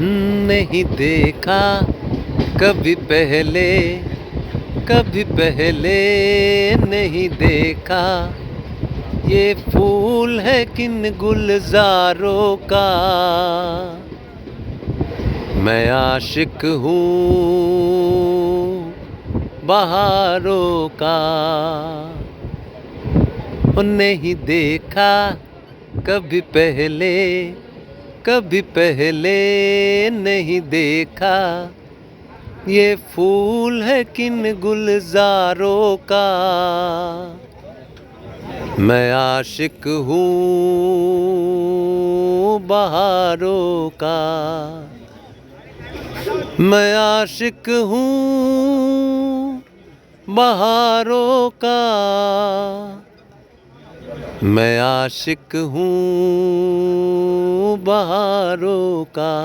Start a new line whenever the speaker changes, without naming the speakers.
नहीं देखा कभी पहले, कभी पहले नहीं देखा। ये फूल है किन गुलजारों का, मैं आशिक हूँ बहारों का। ओ नहीं देखा कभी पहले, कभी पहले नहीं देखा। ये फूल है किन गुलजारों का, मैं आशिक हूँ बहारों का। मैं आशिक हूँ बहारों का, मैं आशिक हूँ बहारों का।